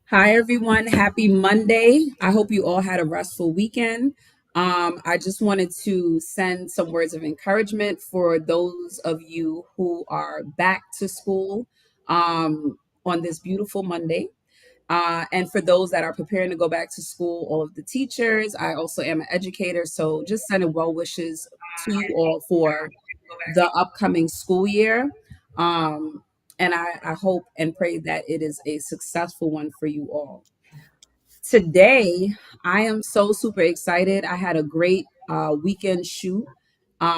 Hi, everyone. Happy Monday. I hope you all had a restful weekend. I just wanted to send some words of encouragement for those of you who are back to school on this beautiful Monday. And for those that are preparing to go back to school, all of the teachers, I also am an educator. So just sending well wishes to you all for the upcoming school year. Um, and I hope and pray that it is a successful one for you all. Today, I am so super excited. I had a great weekend shoot.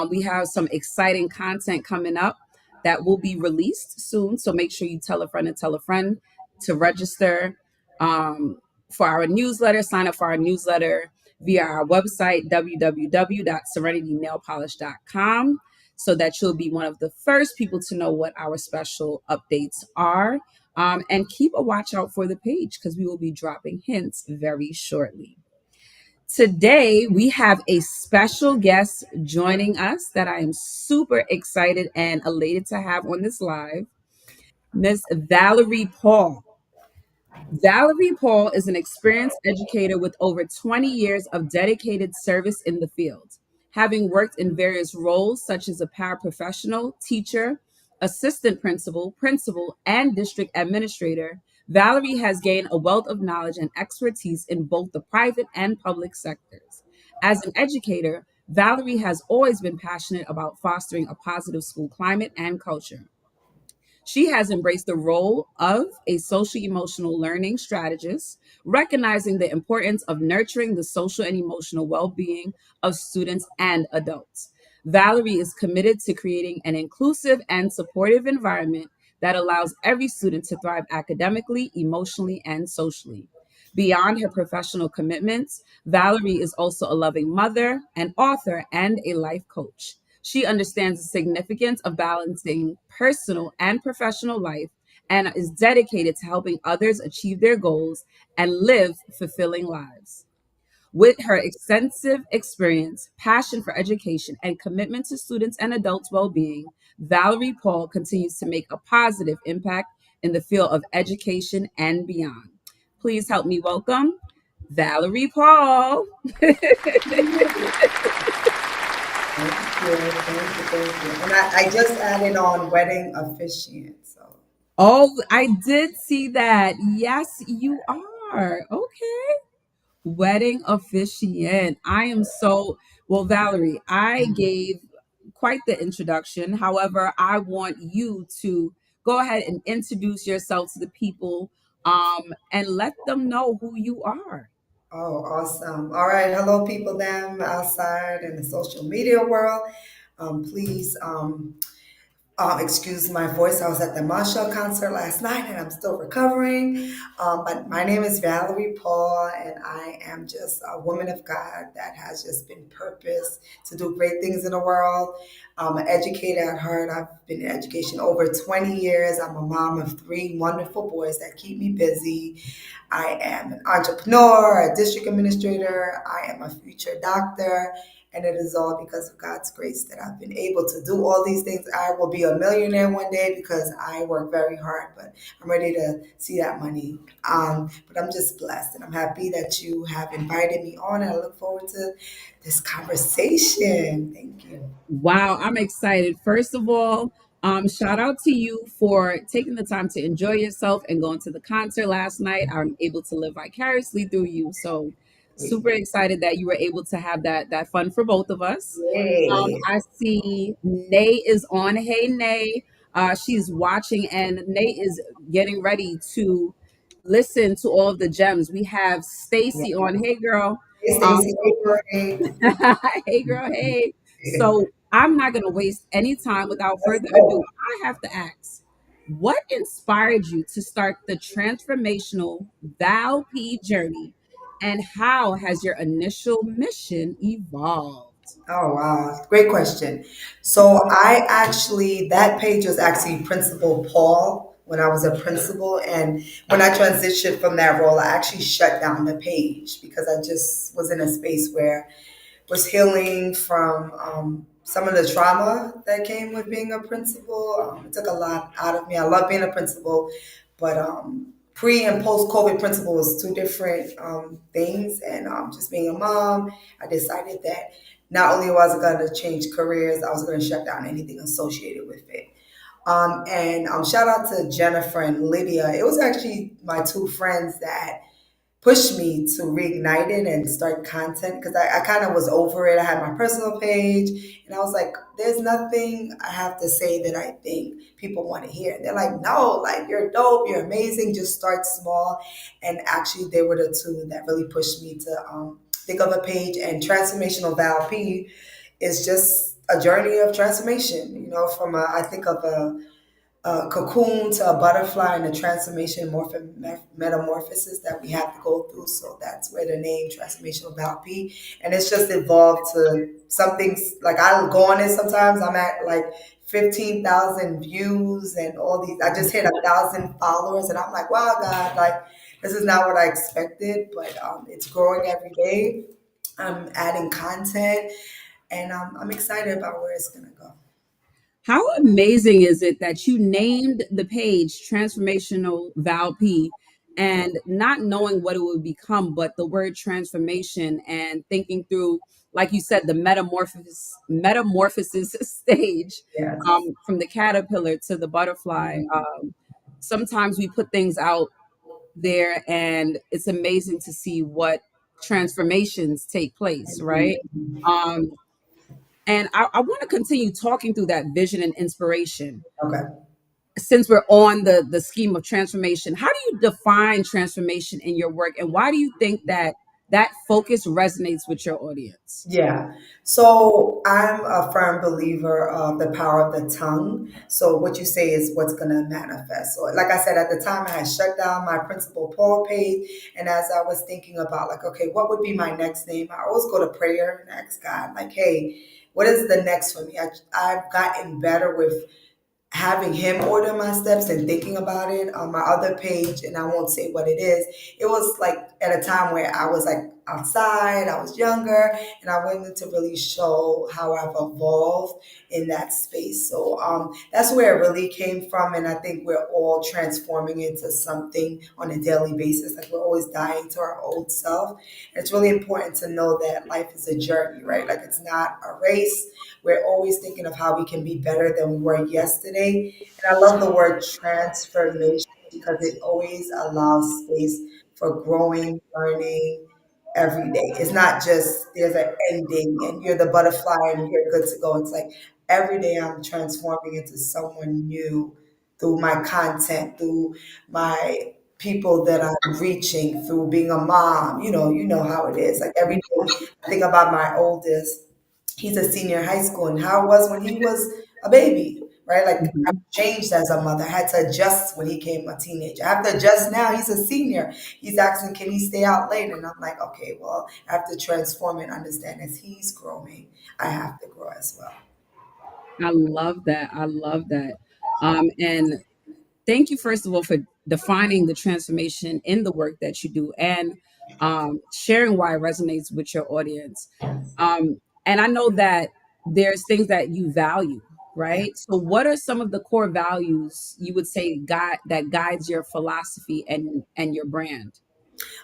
We have some exciting content coming up that will be released soon. So make sure you tell a friend and tell a friend to register for our newsletter, sign up for our newsletter via our website, www.serenitynailpolish.com, so that you'll be one of the first people to know what our special updates are. And keep a watch out for the page because we will be dropping hints very shortly. Today, we have a special guest joining us that I am super excited and elated to have on this live, Miss Valerie Paul. Valerie Paul is an experienced educator with over 20 years of dedicated service in the field. Having worked in various roles such as a paraprofessional, teacher, assistant principal, principal, and district administrator, Valerie has gained a wealth of knowledge and expertise in both the private and public sectors. As an educator, Valerie has always been passionate about fostering a positive school climate and culture. She has embraced the role of a social emotional learning strategist, recognizing the importance of nurturing the social and emotional well being of students and adults. Valerie is committed to creating an inclusive and supportive environment that allows every student to thrive academically, emotionally, and socially. Beyond her professional commitments, Valerie is also a loving mother, an author, and a life coach. She understands the significance of balancing personal and professional life and is dedicated to helping others achieve their goals and live fulfilling lives. With her extensive experience, passion for education, and commitment to students and adults' well being, Valerie Paul continues to make a positive impact in the field of education and beyond. Please help me welcome Valerie Paul. Thank you. And I just added on wedding officiant. So Oh, I did see that. Yes, you are. Okay. Wedding officiant. I am so well, Valerie. I gave quite the introduction. However, I want you to go ahead and introduce yourself to the people and let them know who you are. oh, awesome. All right. Hello, people them outside in the social media world. Please excuse my voice. I was at the Marshall concert last night and I'm still recovering. But my name is Valerie Paul, and I am just a woman of God that has just been purposed to do great things in the world. I'm an educator at heart. I've been in education over 20 years. I'm a mom of three wonderful boys that keep me busy. I am an entrepreneur, a district administrator. I am a future doctor. And it is all because of God's grace that I've been able to do all these things. I will be a millionaire one day because I work very hard, but I'm ready to see that money. But I'm just blessed and I'm happy that you have invited me on. And I look forward to this conversation. Thank you. Wow, I'm excited. First of all, shout out to you for taking the time to enjoy yourself and going to the concert last night. I'm able to live vicariously through you. So super excited that you were able to have that fun for both of us. Yay. I see Nay is on. Hey Nay. She's watching and Nay is getting ready to listen to all of the gems. We have Yeah. Stacy on. Hey girl. Hey, Stacey. So Hey, Courtney. hey girl, hey. So I'm not gonna waste any time. Without Let's further ado, go. I have to ask, what inspired you to start the transformational Val P journey, and how has your initial mission evolved? Oh, wow. Great question. So I actually, that page was actually Principal Paul when I was a principal. And when I transitioned from that role, I actually shut down the page because I just was in a space where I was healing from some of the trauma that came with being a principal. It took a lot out of me. I love being a principal, but pre and post COVID principal was two different things. And just being a mom, I decided that not only was I going to change careers, I was going to shut down anything associated with it. And shout out to Jennifer and Lydia. It was actually my two friends that pushed me to reignite it and start content because I kind of was over it. I had my personal page and I was like, there's nothing I have to say that I think people want to hear. They're like, no, like you're dope, you're amazing, just start small. And actually, they were the two that really pushed me to think of a page. And Transformational Val P is just a journey of transformation, you know, from I think of a cocoon to a butterfly and the transformation metamorphosis that we have to go through. So that's where the name Transformational Valp. And it's just evolved to something like I go on it sometimes. I'm at like 15,000 views and all these. I just hit 1,000 followers and I'm like, wow, God, like this is not what I expected, but it's growing every day. I'm adding content and I'm excited about where it's going to go. How amazing is it that you named the page Transformational Val P and not knowing what it would become, but the word transformation and thinking through, like you said, the metamorphosis stage Yes. from the caterpillar to the butterfly. Sometimes we put things out there and it's amazing to see what transformations take place, right? Um, and I want to continue talking through that vision and inspiration. Okay. Since we're on the scheme of transformation, how do you define transformation in your work, and why do you think that that focus resonates with your audience? Yeah. So I'm a firm believer of the power of the tongue. So what you say is what's going to manifest. So like I said, at the time I had shut down my principal Paul page. And as I was thinking about like, okay, what would be my next name? I always go to prayer and ask God, like, hey, what is the next for me? I've gotten better with having him order my steps and thinking about it on my other page, and I won't say what it is. It was like at a time where I was like outside, I was younger, and I wanted to really show how I've evolved in that space. So that's where it really came from, and I think we're all transforming into something on a daily basis. Like we're always dying to our old self. It's really important to know that life is a journey, right? Like it's not a race. We're always thinking of how we can be better than we were yesterday. And I love the word transformation because it always allows space for growing, learning every day. It's not just there's an ending and you're the butterfly and you're good to go. It's like every day I'm transforming into someone new through my content, through my people that I'm reaching, through being a mom. You know how it is. Like every day I think about my oldest, he's a senior in high school and how it was when he was a baby, right? Like I Mhm. changed as a mother. I had to adjust when he came a teenager. I have to adjust now. He's a senior. He's asking, can he stay out late? And I'm like, okay, well, I have to transform and understand as he's growing, I have to grow as well. I love that. I love that. And thank you, first of all, for defining the transformation in the work that you do and sharing why it resonates with your audience. And I know that there's things that you value, Yeah. right? So, what are some of the core values you would say that guides your philosophy and your brand?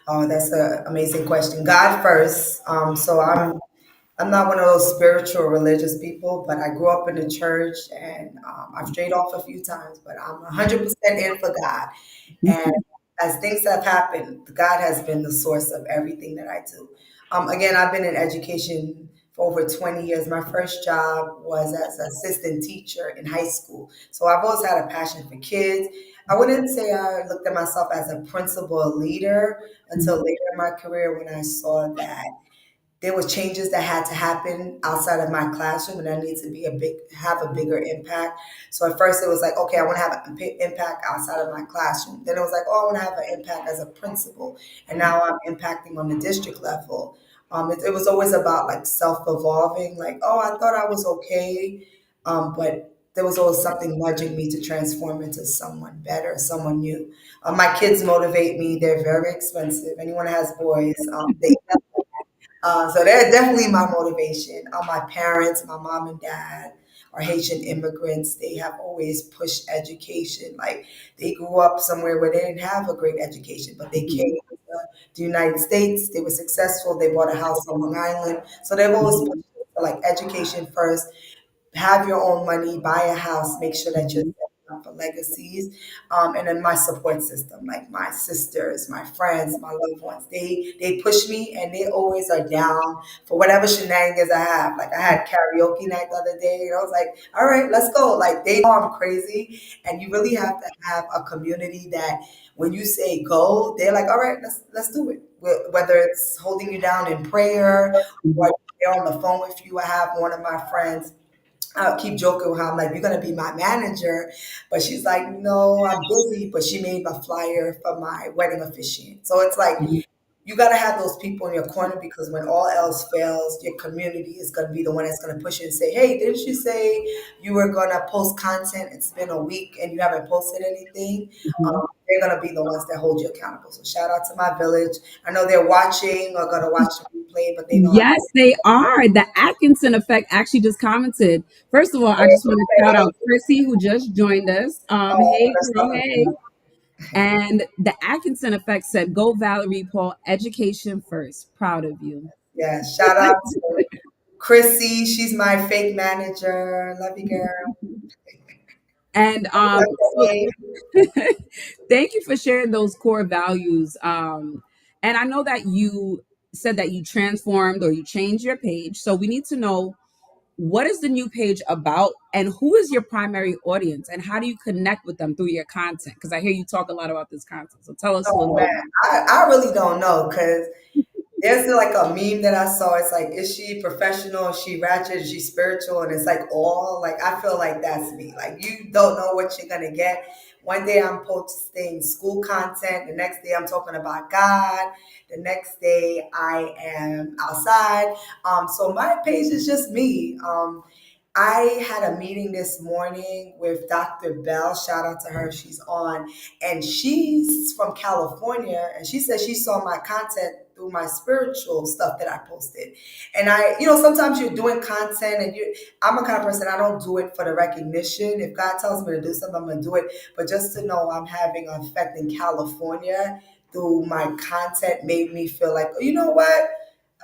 Oh, that's an amazing question. God first. So I'm not one of those spiritual religious people, but I grew up in the church and I've strayed off a few times, but I'm 100% in for God. And as things have happened, God has been the source of everything that I do. Again, I've been in education for over 20 years. My first job was as an assistant teacher in high school. So I've always had a passion for kids. I wouldn't say I looked at myself as a principal leader until later in my career when I saw that there was changes that had to happen outside of my classroom and I need to be have a bigger impact. So at first it was like, okay, I want to have an impact outside of my classroom. Then it was like, oh, I want to have an impact as a principal. And now I'm impacting on the district level. It was always about like self-evolving, like, oh, I thought I was okay. But there was always something nudging me to transform into someone better, someone new. My kids motivate me. They're very expensive. Anyone that has boys, they so they're definitely my motivation. My parents, my mom and dad are Haitian immigrants. They have always pushed education. Like they grew up somewhere where they didn't have a great education, but they came Mhm. to the United States. They were successful. They bought a house on Long Island. So they've always pushed Mhm. for like education first, have your own money, buy a house, make sure that you're Mhm. setting up for legacies. And then my support system, like my sisters, my friends, my loved ones, they push me and they always are down for whatever shenanigans I have. Like I had karaoke night the other day, and I was like, all right, let's go. Like they know I'm crazy, and you really have to have a community that when you say go, they're like, all right, let's do it. Whether it's holding you down in prayer or Mhm. they're on the phone with you. I have one of my friends, I keep joking with her. I'm like, you're gonna be my manager, but she's like, no, I'm busy. But she made my flyer for my wedding officiant. So it's like Mhm. you gotta have those people in your corner because when all else fails, your community is gonna be the one that's gonna push you and say, hey, didn't you say you were gonna post content? It's been a week and you haven't posted anything. Mhm. They're gonna be the ones that hold you accountable. So shout out to my village. I know they're watching or gonna watch the replay, but they know Yes, they are. The Atkinson effect actually just commented. First of all, I just want to shout out Chrissy who just joined us. oh, Hey that's girl, something. hey. And the Atkinson effect said, "Go Valerie Paul, education first. Proud of you." Yeah, shout out to Chrissy. She's my fake manager. Love you, girl. And so Okay. thank you for sharing those core values. And I know that you said that you transformed or you changed your page. So we need to know, what is the new page about and who is your primary audience and how do you connect with them through your content? Because I hear you talk a lot about this content. So tell us a Oh little bit man, I really don't know because there's like a meme that I saw. It's like, is she professional? Is she ratchet? Is she spiritual? And it's like all like I feel like that's me. Like you don't know what you're gonna get. One day I'm posting school content. The next day I'm talking about God. The next day I am outside. So my page is just me. I had a meeting this morning with Dr. Bell. Shout out to her. She's on. And she's from California. And she said she saw my content through my spiritual stuff that I posted. And sometimes you're doing content and I'm a kind of person, I don't do it for the recognition. If God tells me to do something, I'm going to do it. But just to know I'm having an effect in California through my content made me feel like, oh, you know what?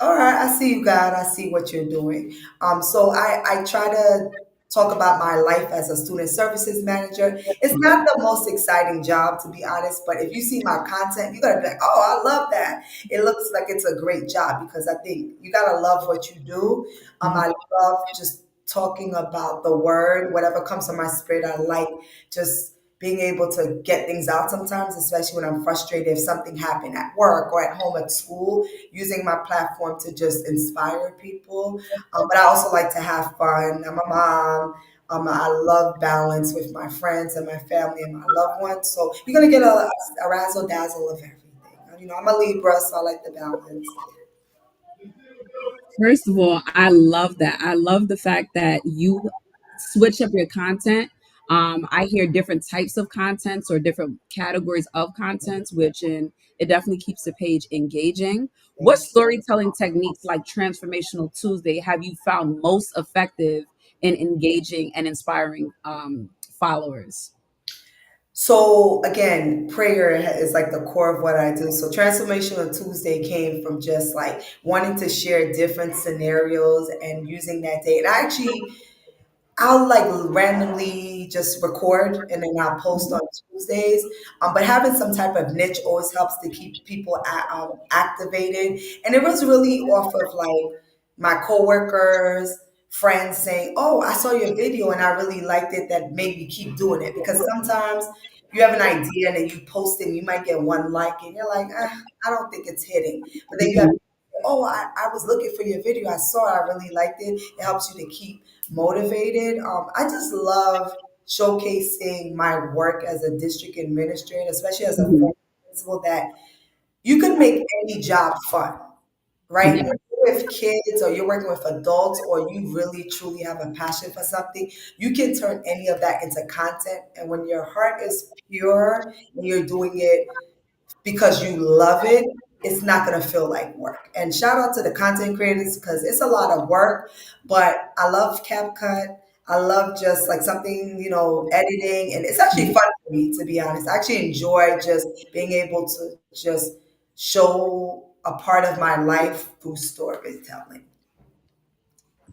All right, I see you, God. I see what you're doing. So I try to talk about my life as a student services manager. It's not the most exciting job, to be honest, but if you see my content, you're going to be like, oh, I love that. It looks like it's a great job because I think you got to love what you do. Mhm. I love just talking about the word, whatever comes to my spirit. I like just being able to get things out sometimes, especially when I'm frustrated if something happened at work or at home at school, using my platform to just inspire people. But I also like to have fun. I'm a mom. I love balance with my friends and my family and my loved ones. So you're gonna get a razzle dazzle of everything. I'm a Libra, so I like the balance. First of all, I love that. I love the fact that you switch up your content. I hear different types of contents or different categories of contents, which it definitely keeps the page engaging. What Thank you. storytelling techniques like Transformational Tuesday have you found most effective in engaging and inspiring followers? So again, prayer is like the core of what I do. So Transformational Tuesday came from just like wanting to share different scenarios and using that day. And I actually I'll like randomly just record and then I'll post on Tuesdays. But having some type of niche always helps to keep people activated. And it was really off of like my coworkers, friends saying, "Oh, I saw your video and I really liked it." That made me keep doing it because sometimes you have an idea and then you post it and you might get one like and you're like, I don't think it's hitting. But then you have, Mhm. oh, I was looking for your video. I saw it. I really liked it. It helps you to keep motivated. I just love showcasing my work as a district administrator, especially as a Mhm. former principal, that you can make any job fun, right? Yeah. When you're with kids or you're working with adults or you really truly have a passion for something, you can turn any of that into content. And when your heart is pure and you're doing it because you love it, it's not going to feel like work. And shout out to the content creators because it's a lot of work, but I love CapCut. I love just like something, editing, and it's actually Mhm. fun for me, to be honest. I actually enjoy just being able to just show a part of my life through storytelling.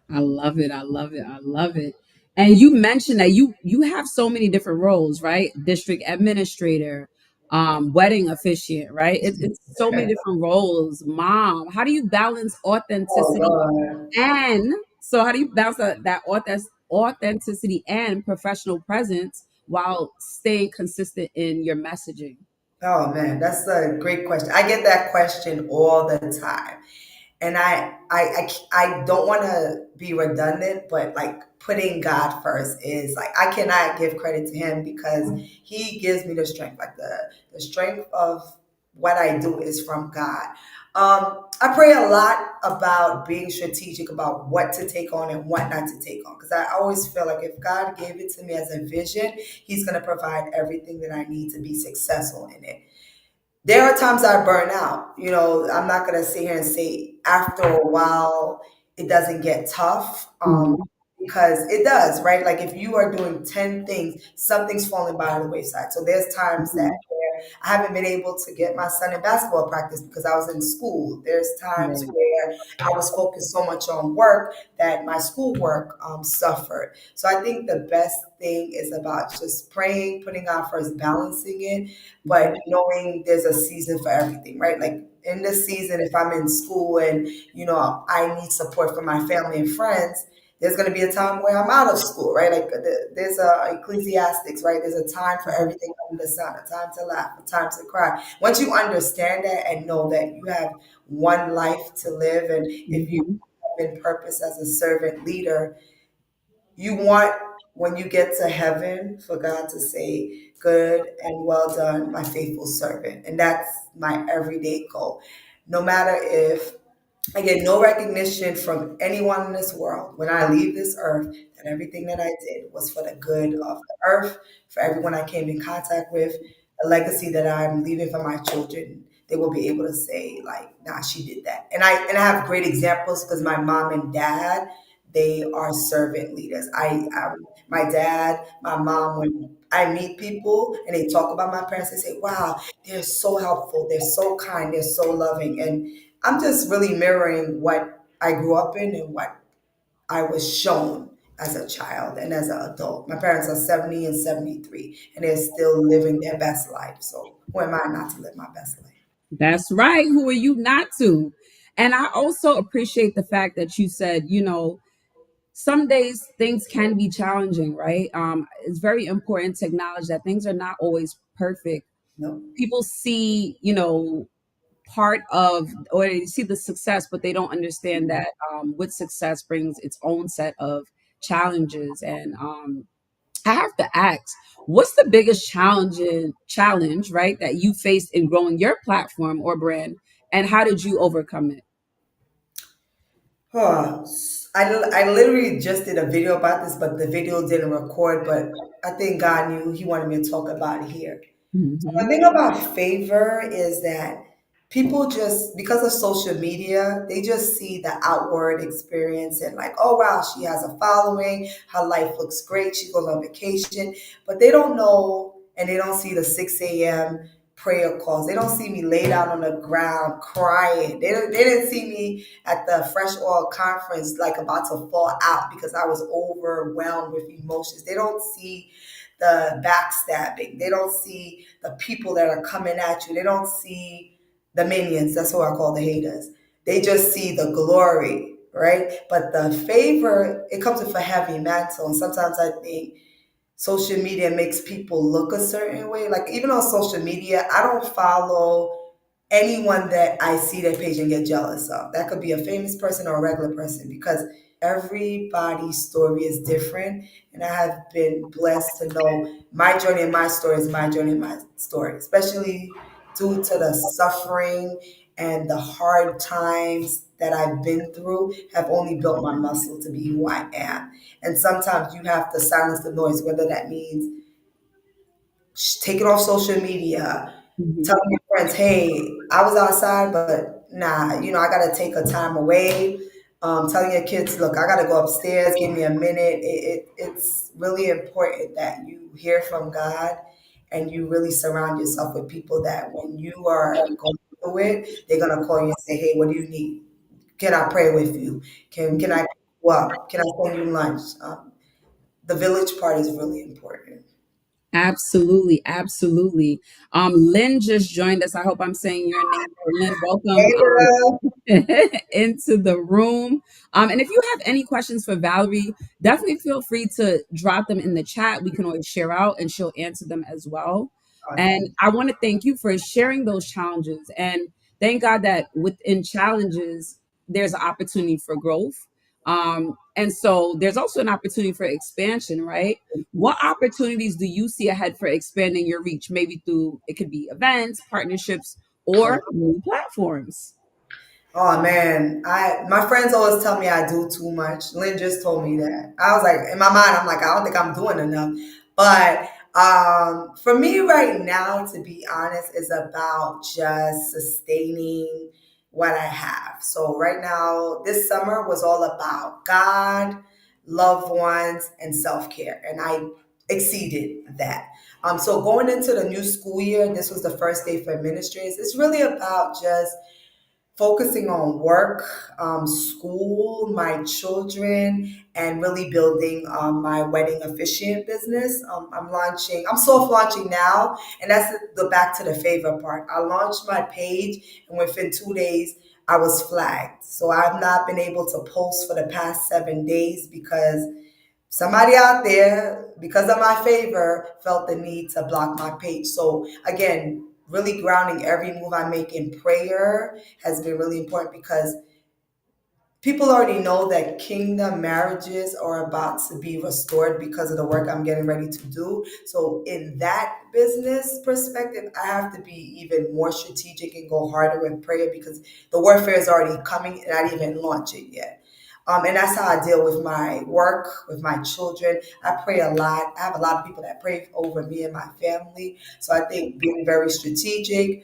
I love it. I love it. I love it. And you mentioned that you have so many different roles, right? District administrator, wedding officiant, right? It's so many different roles. Mom, how do you balance Oh, authenticity Lord. and so how do you balance authenticity and professional presence while staying consistent in your messaging? Oh, man, that's a great question. I get that question all the time. And I don't want to be redundant, but like putting God first is like I cannot give credit to Him because He gives me the strength. Like the strength of what I do is from God. I pray a lot about being strategic about what to take on and what not to take on because I always feel like if God gave it to me as a vision, He's going to provide everything that I need to be successful in it. There are times I burn out. I'm not gonna sit here and say after a while it doesn't get tough, Mhm. because it does, right? Like if you are doing 10 things, something's falling by the wayside. So there's times that Mhm. where I haven't been able to get my son in basketball practice because I was in school. There's times Right. where I was focused so much on work that my schoolwork suffered. So I think the best thing is about just praying, putting God first, balancing it, but Mhm. knowing there's a season for everything, right? Like in this season, if I'm in school and I need support from my family and friends, there's going to be a time where I'm out of school, right? Like there's a Ecclesiastics, right? There's a time for everything under the sun, a time to laugh, a time to cry. Once you understand that and know that you have one life to live, and if you Mhm. have been purpose as a servant leader, you want when you get to heaven for God to say, "Good and well done, my faithful servant." And that's my everyday goal. No matter if I get no recognition from anyone in this world when I leave this earth, that everything that I did was for the good of the earth, for everyone I came in contact with, the legacy that I'm leaving for my children. They will be able to say, like, nah, she did that. And I have great examples because my mom and dad, they are servant leaders. My dad, my mom, when I meet people and they talk about my parents, they say, wow, they're so helpful, they're so kind, they're so loving. And I'm just really mirroring what I grew up in and what I was shown as a child and as an adult. My parents are 70 and 73, and they're still living their best life. So who am I not to live my best life? That's right. Who are you not to? And I also appreciate the fact that you said, some days things can be challenging, right? It's very important to acknowledge that things are not always perfect. No. People see, part of, or they see the success, but they don't understand that with success brings its own set of challenges. And I have to ask, what's the biggest challenge, right, that you faced in growing your platform or brand, and how did you overcome it? Huh. I literally just did a video about this, but the video didn't record. But I think God knew He wanted me to talk about it here. The Hmm. thing about favor is that people just, because of social media, they just see the outward experience and like, oh wow, she has a following, her life looks great, she goes on vacation, but they don't know and they don't see the 6 a.m. prayer calls. They don't see me lay down on the ground crying. They didn't see me at the Fresh Oil conference like about to fall out because I was overwhelmed with emotions. They don't see the backstabbing. They don't see the people that are coming at you. They don't see the minions. That's who I call the haters. They just see the glory, right? But the favor, it comes with a heavy mantle. And sometimes I think social media makes people look a certain way. Like even on social media, I don't follow anyone that I see their page and get jealous of. That could be a famous person or a regular person because everybody's story is different. And I have been blessed to know my journey and my story is my journey and my story, especially due to the suffering and the hard times that I've been through have only built my muscle to be who I am. And sometimes you have to silence the noise, whether that means take it off social media, Hmm. telling your friends, hey, I was outside, but nah, I got to take a time away. telling your kids, look, I got to go upstairs, give me a minute. It's really important that you hear from God and you really surround yourself with people that when you are going through it, they're going to call you and say, hey, what do you need? Can I pray with you? Can I pick you up? Can I send you lunch? The village part is really important. Absolutely, absolutely. Lynn just joined us. I hope I'm saying your name. Lynn, welcome Hey, girl. into the room. And if you have any questions for Valerie, definitely feel free to drop them in the chat. We can always share out and she'll answer them as well. And Awesome. I want to thank you for sharing those challenges. And thank God that within challenges, there's an opportunity for growth. And so there's also an opportunity for expansion, right? What opportunities do you see ahead for expanding your reach? Maybe through it could be events, partnerships, or new platforms. Oh man, I my friends always tell me I do too much. Lynn just told me that. I was like, in my mind, I'm like, I don't think I'm doing enough. But for me right now, to be honest, is about just sustaining what I have. So right now, this summer was all about God, loved ones, and self care, and I exceeded that. So going into the new school year, this was the first day for ministries. It's really about just focusing on work, school, my children, and really building my wedding officiant business. I'm soft launching now, and that's the back to the favor part. I launched my page, and within 2 days, I was flagged. So I've not been able to post for the past 7 days because somebody out there, because of my favor, felt the need to block my page. So again, really grounding every move I make in prayer has been really important because people already know that kingdom marriages are about to be restored because of the work I'm getting ready to do. So, in that business perspective, I have to be even more strategic and go harder with prayer because the warfare is already coming and I didn't even launch it yet. And that's how I deal with my work, with my children. I pray a lot. I have a lot of people that pray over me and my family. So I think being very strategic,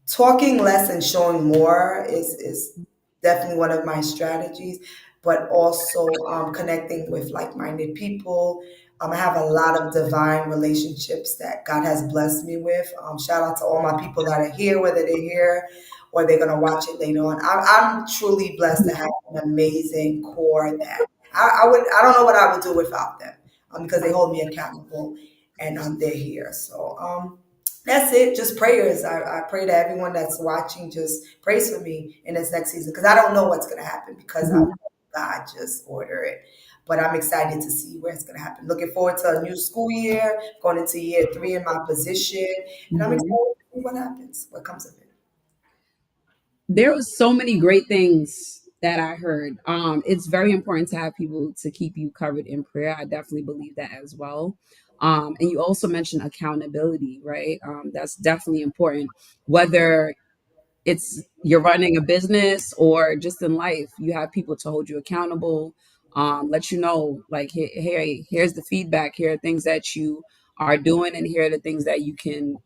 talking less and showing more is definitely one of my strategies, but also connecting with like-minded people. I have a lot of divine relationships that God has blessed me with. Shout out to all my people that are here, whether they're here or they're gonna watch it later on. I'm truly blessed to have an amazing core that I don't know what I would do without them, because they hold me accountable and they're here. So that's it. Just prayers. I pray that everyone that's watching just prays for me in this next season because I don't know what's going to happen because I God just order it. But I'm excited to see where it's going to happen. Looking forward to a new school year, going into year 3 in my position, and I'm excited Mhm. to see what happens, what comes of it. There was so many great things that I heard. It's very important to have people to keep you covered in prayer. I definitely believe that as well. And you also mentioned accountability, right? That's definitely important. Whether it's you're running a business or just in life, you have people to hold you accountable, let you know like, hey, here's the feedback, here are things that you are doing, and here are the things that you can,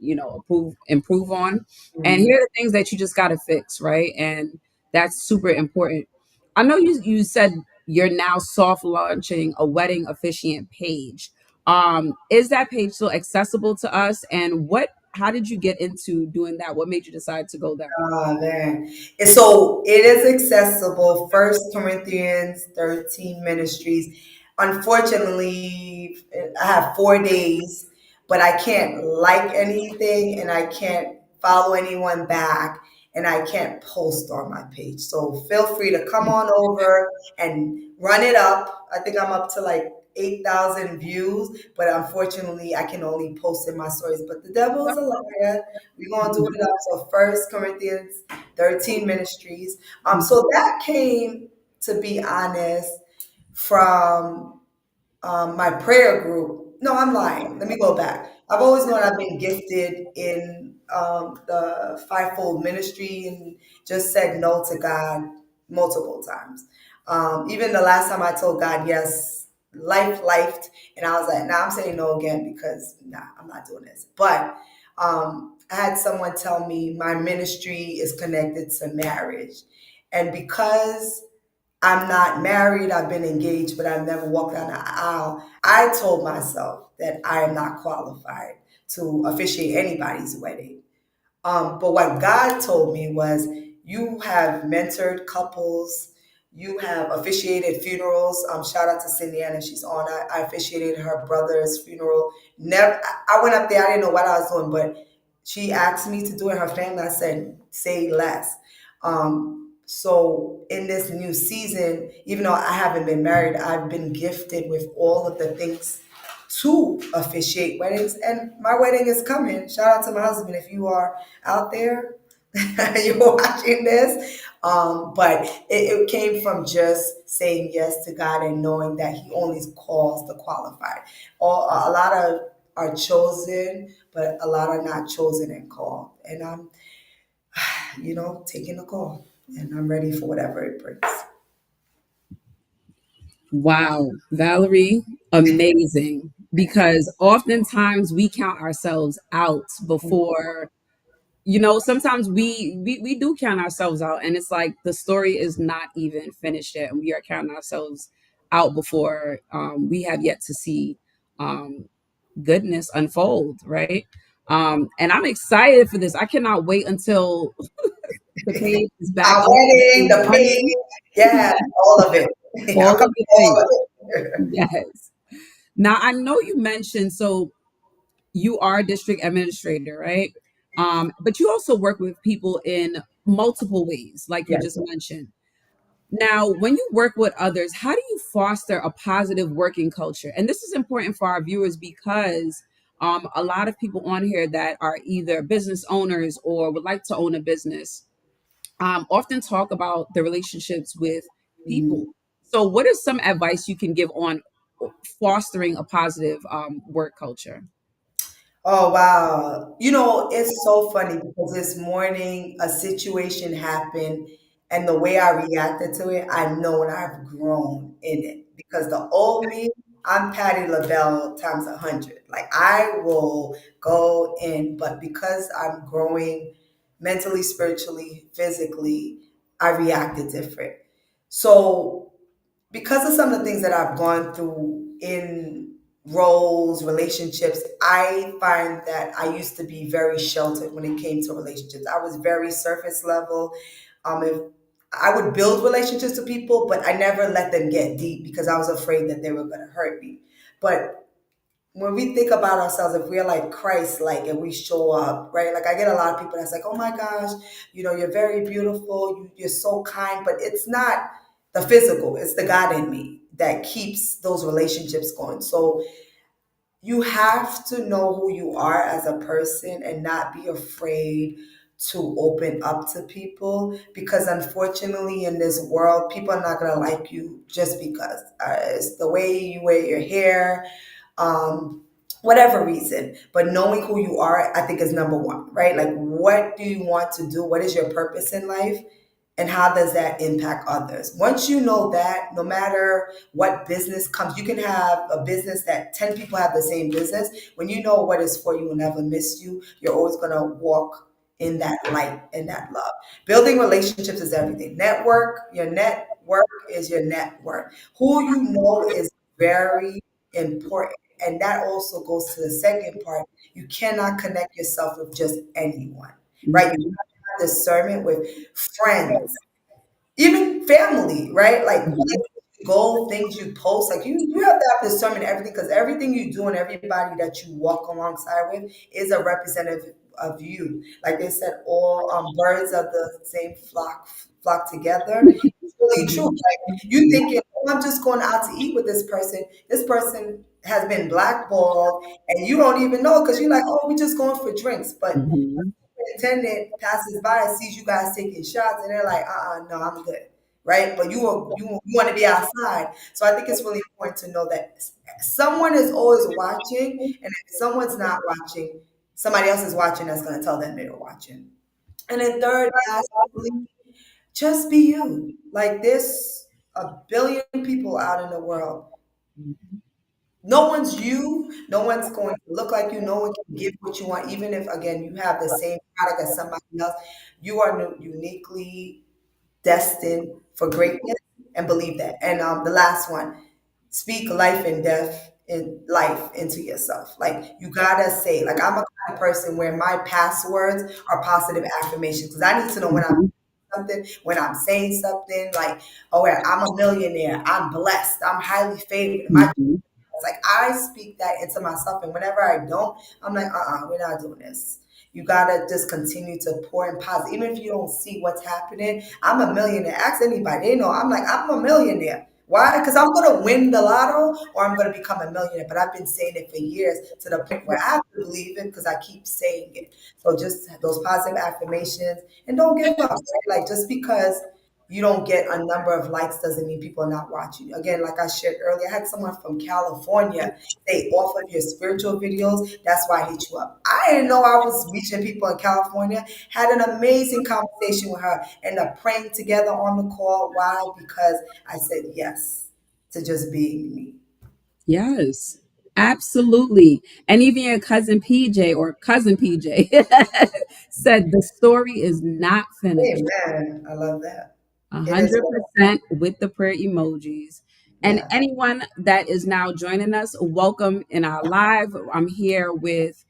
improve on, and Mhm. here are the things that you just got to fix, right? And that's super important. I know you said you're now soft launching a wedding officiant page. Is that page still accessible to us, and what how did you get into doing that? What made you decide to go that route? Oh man. And so it is accessible. First Corinthians 13 ministries. Unfortunately, I have 4 days, but I can't like anything and I can't follow anyone back and I can't post on my page. So feel free to come on over and run it up. I think I'm up to like 8,000 views, but unfortunately I can only post in my stories. But the devil is a liar. We're gonna do it up. So First Corinthians 13 ministries. So that came, to be honest, from my prayer group. No, I'm lying. Let me go back. I've always known I've been gifted in the fivefold ministry and just said no to God multiple times. Even the last time I told God yes, lifed, and I was like, nah, I'm saying no again because nah, I'm not doing this. But I had someone tell me my ministry is connected to marriage. And because I'm not married, I've been engaged, but I've never walked down the aisle. I told myself that I am not qualified to officiate anybody's wedding. But what God told me was, you have mentored couples, you have officiated funerals. Shout out to Cindy Ann, she's on. I officiated her brother's funeral. Never, I went up there. I didn't know what I was doing, but she asked me to do it. Her family, I said, say less. So in this new season, even though I haven't been married, I've been gifted with all of the things to officiate weddings, and my wedding is coming. Shout out to my husband if you are out there, you're watching this. But it came from just saying yes to God and knowing that He only calls the qualified. A lot of are chosen, but a lot are not chosen and called. And I'm, taking the call, and I'm ready for whatever it brings. Wow, Valerie, amazing. Because oftentimes we count ourselves out before, sometimes we do count ourselves out, and it's like the story is not even finished yet, and we are counting ourselves out before we have yet to see um, goodness unfold, right? And I'm excited for this. I cannot wait until the page is back Our up wedding, and the running. page, yeah, all of it. All I'll come of the all things. of it. Yes. Now I know you mentioned, so you are a district administrator, right? But you also work with people in multiple ways, like you Yes. just mentioned. Now, when you work with others, how do you foster a positive working culture? And this is important for our viewers because a lot of people on here that are either business owners or would like to own a business often talk about the relationships with people. So, what is some advice you can give on fostering a positive work culture? Oh wow. It's so funny because this morning a situation happened, and the way I reacted to it, I know and I've grown in it. Because the old me, I'm Patty LaBelle times 100. Like I will go in, but because I'm growing mentally, spiritually, physically, I reacted different. So because of some of the things that I've gone through in roles, relationships, I find that I used to be very sheltered when it came to relationships. I was very surface level. If I would build relationships with people, but I never let them get deep because I was afraid that they were going to hurt me. But when we think about ourselves, if we're like Christ, like, and we show up, right? Like, I get a lot of people that's like, oh my gosh, you're very beautiful, you're so kind, but it's not the physical, it's the God in me that keeps those relationships going. So you have to know who you are as a person and not be afraid to open up to people, because unfortunately in this world people are not going to like you just because it's the way you wear your hair, um, whatever reason. But knowing who you are, I think, is number one, right? Like, what do you want to do? What is your purpose in life? And how does that impact others? Once you know that, no matter what business comes, you can have a business that 10 people have the same business. When you know what is for you will never miss you, you're always going to walk in that light and that love. Building relationships is everything. Your network is your network. Who you know is very important. And that also goes to the second part. You cannot connect yourself with just anyone, right? You Mhm. have discernment with friends, even family, right? Like Mhm. places you go, things you post, like you have to have discernment in everything, because everything you do and everybody that you walk alongside with is a representative of you. Like they said, all birds of the same flock together. It's really true. Mhm. Like you thinking, oh, I'm just going out to eat with this person. This person has been blackballed, and you don't even know because you're like, oh, we're just going for drinks, but Mhm. attendant passes by and sees you guys taking shots, and they're like, no, I'm good, right? But you want to be outside. So I think it's really important to know that someone is always watching, and if someone's not watching, somebody else is watching that's going to tell them they're watching. And then third, lastly, just be you. Like, there's a billion people out in the world. No one's you. No one's going to look like you. No one can give what you want, even if, again, you have the same product as somebody else. You are uniquely destined for greatness. and believe that. And the last one, speak life and death in life into yourself. Like you gotta say, like I'm a kind of person where my passwords are positive affirmations because I need to know when I'm Mhm. something, when I'm saying something, like, oh, yeah, I'm a millionaire, I'm blessed, I'm highly favored. My Mhm. it's like I speak that into myself, and whenever I don't, I'm like, we're not doing this. You gotta just continue to pour in positive, even if you don't see what's happening. I'm a millionaire. Ask anybody, they know. I'm like, I'm a millionaire. Why? Because I'm gonna win the lotto, or I'm gonna become a millionaire. But I've been saying it for years to the point where I have to believe it because I keep saying it. So just those positive affirmations, and don't give up. Right? Like just because you don't get a number of likes doesn't mean people are not watching you. Again, like I shared earlier, I had someone from California say off of your spiritual videos, that's why I hit you up. I didn't know I was reaching people in California. Had an amazing conversation with her, ended up praying together on the call. Why? Because I said yes to just being me. Yes, absolutely. And even your cousin PJ or cousin PJ said the story is not finished. Amen. I love that. A It is hundred what percent with the prayer emojis. And yes. anyone that is now joining us, welcome in our live. I'm here with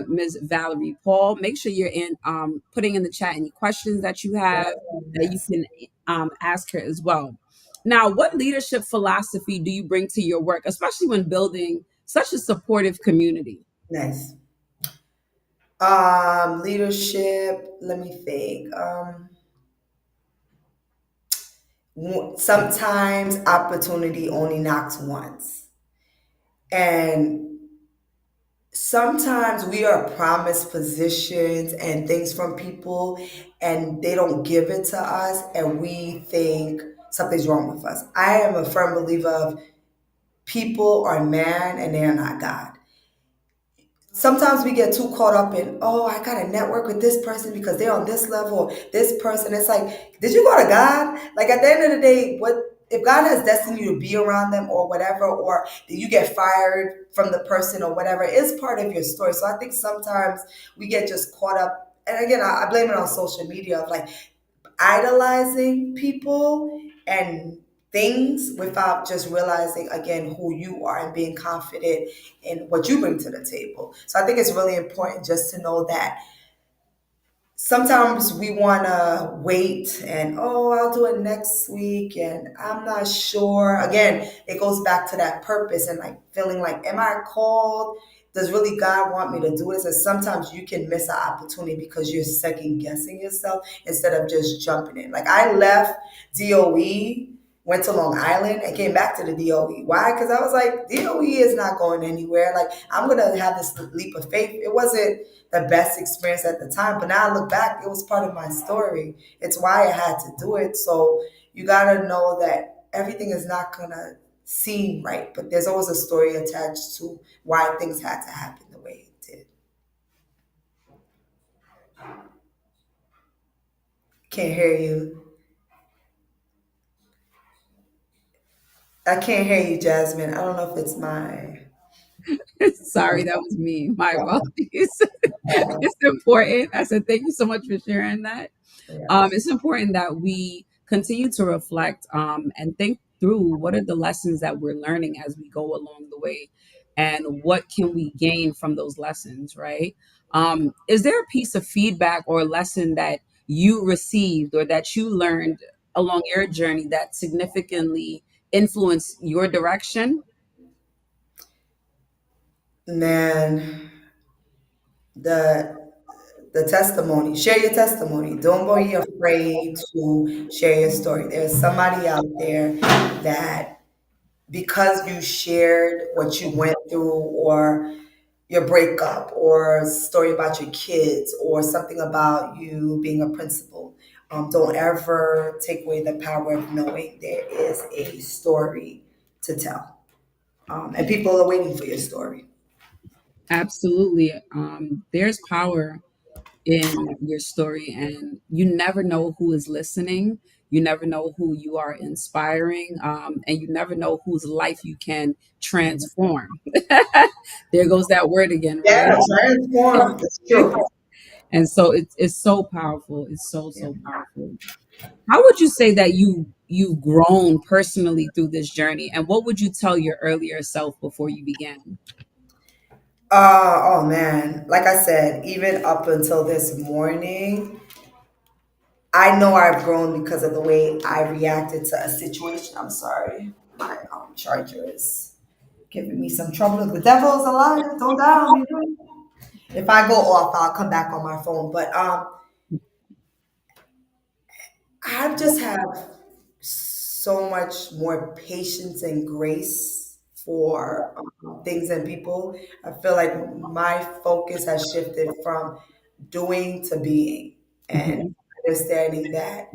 Ms. Valerie Paul. Make sure you're in putting in the chat any questions that you Yes. have that you Yes. can ask her as well. Now, what leadership philosophy do you bring to your work, especially when building such a supportive community? Nice. Leadership, let me think. Sometimes opportunity only knocks once. And sometimes we are promised positions and things from people and they don't give it to us and we think something's wrong with us. I am a firm believer of people are man and they are not God. Sometimes we get too caught up in, oh, I got to network with this person because they're on this level, this person. It's like, did you go to God? Like at the end of the day, what if God has destined you to be around them or whatever, or did you get fired from the person or whatever? It's part of your story. So I think sometimes we get just caught up. And again, I blame it on social media of like idolizing people and things without just realizing again who you are and being confident in what you bring to the table. So I think it's really important just to know that sometimes we want to wait and oh, I'll do it next week and I'm not sure. Again, it goes back to that purpose and like feeling like am I called, does really God want me to do this? And sometimes you can miss an opportunity because you're second guessing yourself instead of just jumping in. Like I left DOE, went to Long Island and came back to the DOE. Why? Because I was like, DOE is not going anywhere. Like I'm gonna have this leap of faith. It wasn't the best experience at the time. But now I look back, it was part of my story. It's why I had to do it. So you gotta know that everything is not gonna seem right, but there's always a story attached to why things had to happen the way it did. Can't hear you. I can't hear you, Jasmine. I don't know if it's my. Sorry, that was me. My apologies. It's important. I said, thank you so much for sharing that. Yes. It's important that we continue to reflect and think through what are the lessons that we're learning as we go along the way and what can we gain from those lessons, right? Is there a piece of feedback or lesson that you received or that you learned along your journey that significantly influenced your direction? Man, the the testimony. Share your testimony. Don't be afraid to share your story. There's somebody out there that because you shared what you went through or your breakup or a story about your kids or something about you being a principal, don't ever take away the power of knowing there is a story to tell. And people are waiting for your story. Absolutely. There's power in your story, and you never know who is listening. You never know who you are inspiring, and you never know whose life you can transform. There goes that word again, Yeah, right? transform. It's true. And so it's so powerful. It's so Yeah. so powerful. How would you say that you've grown personally through this journey, and what would you tell your earlier self before you began? Oh man, like I said, even up until this morning, I know I've grown because of the way I reacted to a situation. I'm sorry, my charger is giving me some trouble. The devil's a liar. Don't die on me. If I go off, I'll come back on my phone. But I just have so much more patience and grace for things and people. I feel like my focus has shifted from doing to being and Mhm. understanding that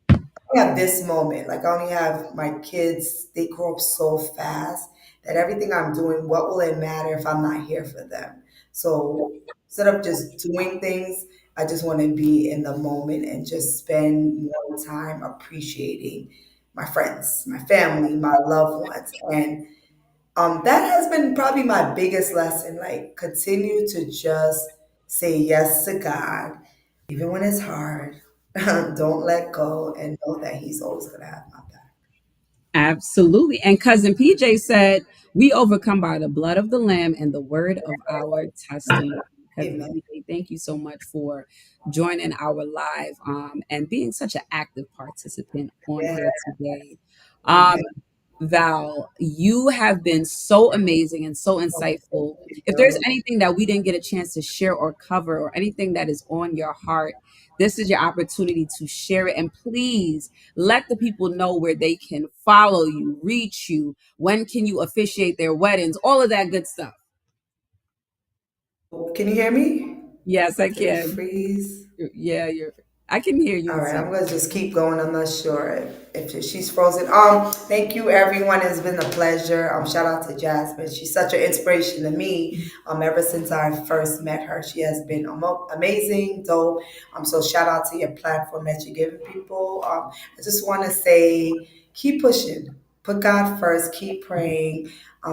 I have this moment. Like I only have my kids, they grow up so fast that everything I'm doing, what will it matter if I'm not here for them? So instead of just doing things, I just want to be in the moment and just spend more time appreciating my friends, my family, my loved ones. And that has been probably my biggest lesson. Like continue to just say yes to God, even when it's hard. Don't let go and know that He's always gonna have my back. Absolutely. And cousin PJ said, "We overcome by the blood of the lamb and the word of our testimony." Cousin Amen. PJ, thank you so much for joining our live and being such an active participant on Yeah. here today. Um, Okay. Val, you have been so amazing and so Okay. insightful. Thank If there's you. anything that we didn't get a chance to share or cover, or anything that is on your heart, this is your opportunity to share it. And please let the people know where they can follow you, reach you. When can you officiate their weddings? All of that good stuff. Can you hear me? Yes, I Did it can. freeze? Yeah, you're. I can hear you All and right, see I'm you. gonna just keep going. I'm not sure if she's frozen. Thank you, everyone. It's been a pleasure. Shout out to Jasmine. She's such an inspiration to me. Ever since I first met her, she has been amazing, dope. So shout out to your platform that you're giving people. I just want to say, keep pushing. Put God first. Keep praying.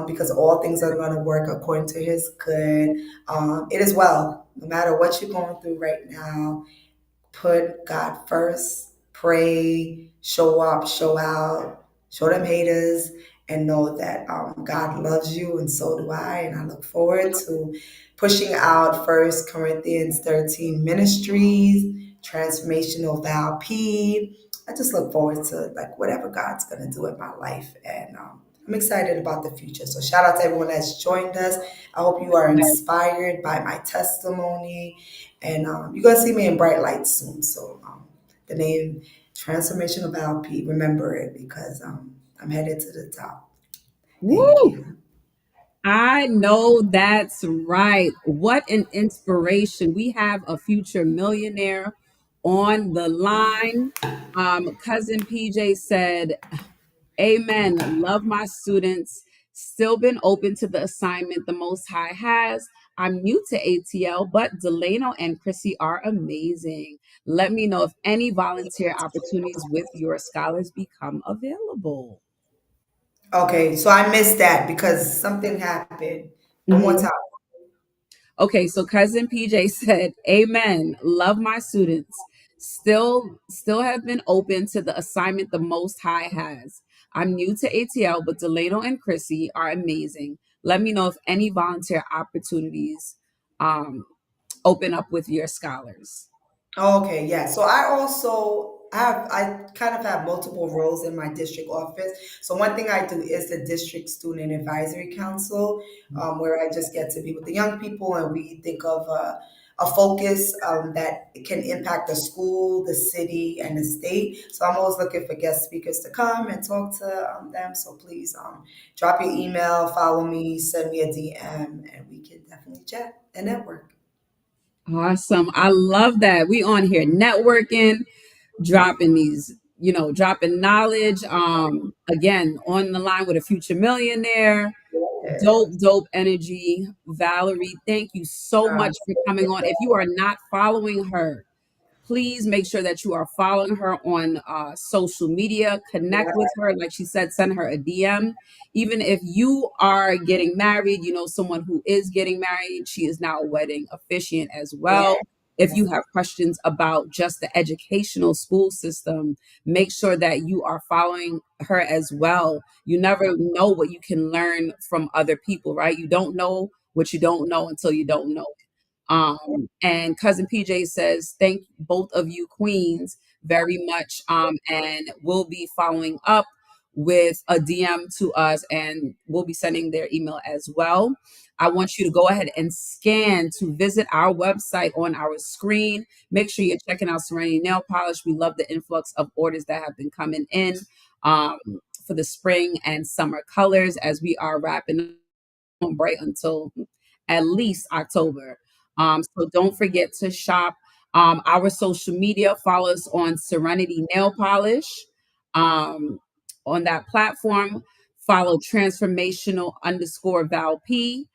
Because all things are going to work according to His good. It is well, no matter what you're going through right now. Put God first, pray, show up, show out, show them haters, and know that God loves you, and so do I. And I look forward to pushing out First Corinthians 13 ministries, transformational Val P. I just look forward to like whatever God's gonna do in my life, and I'm excited about the future. So shout out to everyone that's joined us. I hope you are inspired by my testimony and you're gonna see me in bright lights soon. So the name Transformation of LP, remember it because I'm headed to the top. Thank Woo! you. I know that's right. What an inspiration. We have a future millionaire on the line. Cousin PJ said, "Amen. Love my students. Still been open to the assignment the Most High has. I'm new to ATL, but Delano and Chrissy are amazing. Let me know if any volunteer opportunities with your scholars become available." Okay, so I missed that because something happened. One more Mhm. time. Okay, so cousin PJ said, "Amen. Love my students. Still have been open to the assignment the Most High has. I'm new to ATL, but Delano and Chrissy are amazing. Let me know if any volunteer opportunities um, open up with your scholars." Okay, yeah. So I kind of have multiple roles in my district office. So one thing I do is the district student advisory council, where I just get to be with the young people and we think of a focus that can impact the school, the city, and the state. So I'm always looking for guest speakers to come and talk to them. So please drop your email, follow me, send me a DM, and we can definitely chat and network. Awesome. I love that. We on here networking, dropping these, dropping knowledge. Again, on the line with a future millionaire. Yeah. Dope energy. Valerie, thank you so much for coming on. If you are not following her, please make sure that you are following her on social media. Connect with her. Like she said, send her a DM. Even if you are getting married, someone who is getting married, she is now a wedding officiant as Yeah. well. If you have questions about just the educational school system, make sure that you are following her as well. You never know what you can learn from other people, right? You don't know what you don't know until you don't know. And cousin PJ says, thank both of you queens very much. And we'll be following up with a DM to us, and we'll be sending their email as well. I want you to go ahead and scan to visit our website on our screen. Make sure you're checking out Serenity Nail Polish. We love the influx of orders that have been coming in um, for the spring and summer colors as we are wrapping right until at least October. So don't forget to shop. Our social media, follow us on Serenity Nail Polish on that platform. Follow transformational underscore Val P.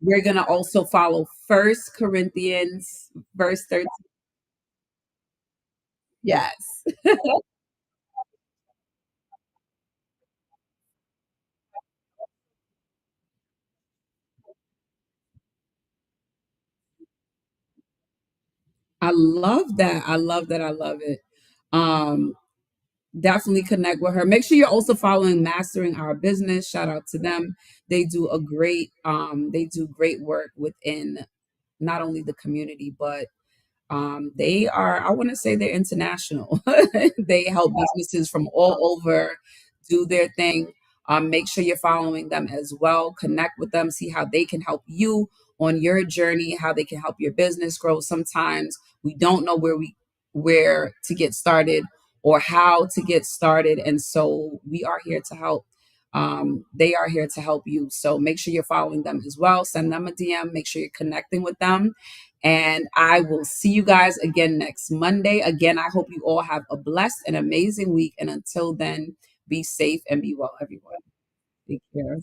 We're gonna also follow First Corinthians verse 13. Yes. I love that. I love that. I love it. Um, Definitely connect with her. Make sure you're also following Mastering Our Business. Shout out to them. They do great work within not only the community, but they are, I want to say they're international. They help businesses from all over do their thing. Make sure you're following them as well. Connect with them, see how they can help you on your journey, how they can help your business grow. Sometimes we don't know where to get started or how to get started. And so we are here to help. They are here to help you. So make sure you're following them as well. Send them a DM. Make sure you're connecting with them, and I will see you guys again next Monday. Again, I hope you all have a blessed and amazing week. And until then, be safe and be well, everyone. Take care.